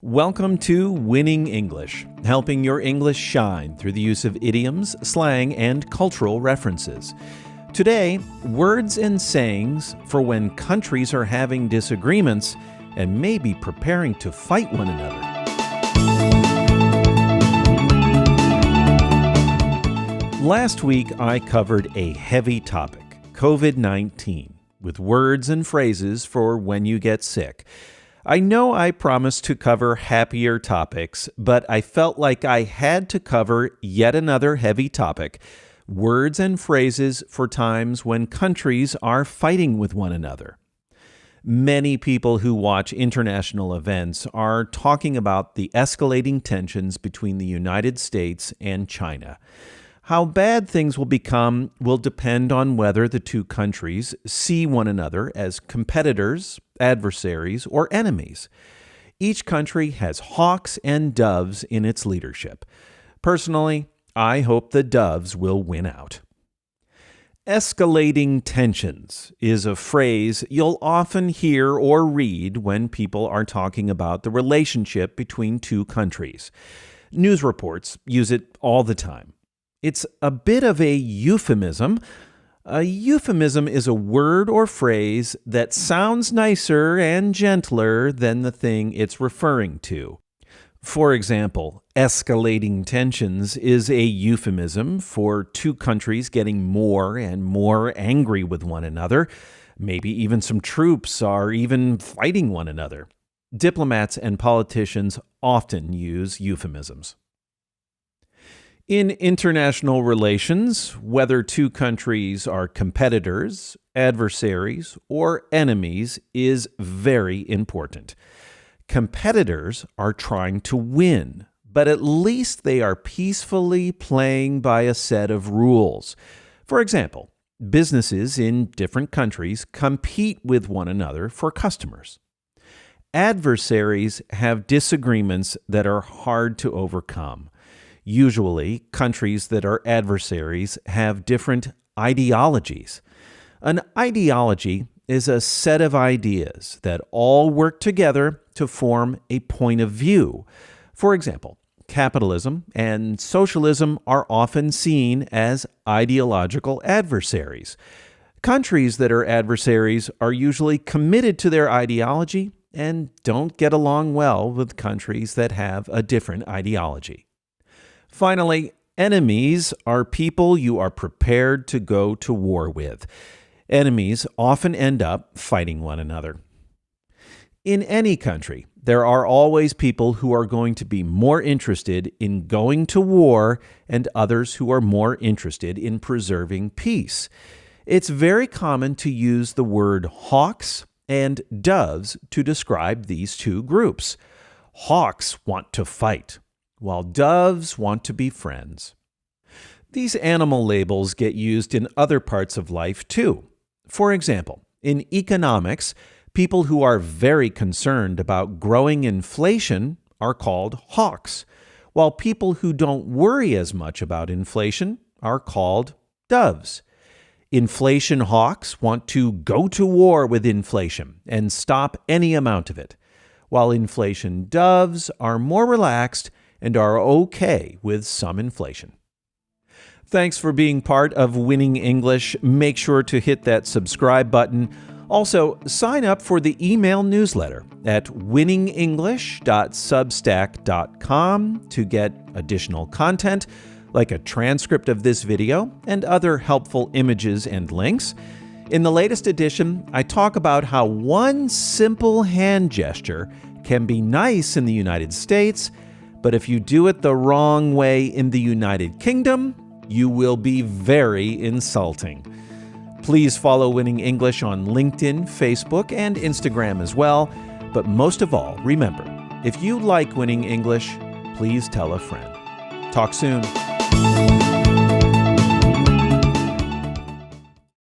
Welcome to Winning English, helping your English shine through the use of idioms, slang, and cultural references. Today, words and sayings for when countries are having disagreements and maybe preparing to fight one another. Last week, I covered a heavy topic, COVID-19, with words and phrases for when you get sick. I know I promised to cover happier topics, but I felt like I had to cover yet another heavy topic, words and phrases for times when countries are fighting with one another. Many people who watch international events are talking about the escalating tensions between the United States and China. How bad things will become will depend on whether the two countries see one another as competitors, adversaries, or enemies. Each country has hawks and doves in its leadership. Personally, I hope the doves will win out. Escalating tensions is a phrase you'll often hear or read when people are talking about the relationship between two countries. News reports use it all the time. It's a bit of a euphemism. A euphemism is a word or phrase that sounds nicer and gentler than the thing it's referring to. For example, escalating tensions is a euphemism for two countries getting more and more angry with one another. Maybe even some troops are even fighting one another. Diplomats and politicians often use euphemisms. In international relations, whether two countries are competitors, adversaries, or enemies is very important. Competitors are trying to win, but at least they are peacefully playing by a set of rules. For example, businesses in different countries compete with one another for customers. Adversaries have disagreements that are hard to overcome. Usually, countries that are adversaries have different ideologies. An ideology is a set of ideas that all work together to form a point of view. For example, capitalism and socialism are often seen as ideological adversaries. Countries that are adversaries are usually committed to their ideology and don't get along well with countries that have a different ideology. Finally, enemies are people you are prepared to go to war with. Enemies often end up fighting one another. In any country, there are always people who are going to be more interested in going to war and others who are more interested in preserving peace. It's very common to use the word hawks and doves to describe these two groups. Hawks want to fight, while doves want to be friends. These animal labels get used in other parts of life too. For example, in economics, people who are very concerned about growing inflation are called hawks, while people who don't worry as much about inflation are called doves. Inflation hawks want to go to war with inflation and stop any amount of it, while inflation doves are more relaxed and are okay with some inflation. Thanks for being part of Winning English. Make sure to hit that subscribe button. Also, sign up for the email newsletter at winningenglish.substack.com to get additional content like a transcript of this video and other helpful images and links. In the latest edition, I talk about how one simple hand gesture can be nice in the United States, but if you do it the wrong way in the United Kingdom, you will be very insulting. Please follow Winning English on LinkedIn, Facebook, and Instagram as well. But most of all, remember, if you like Winning English, please tell a friend. Talk soon.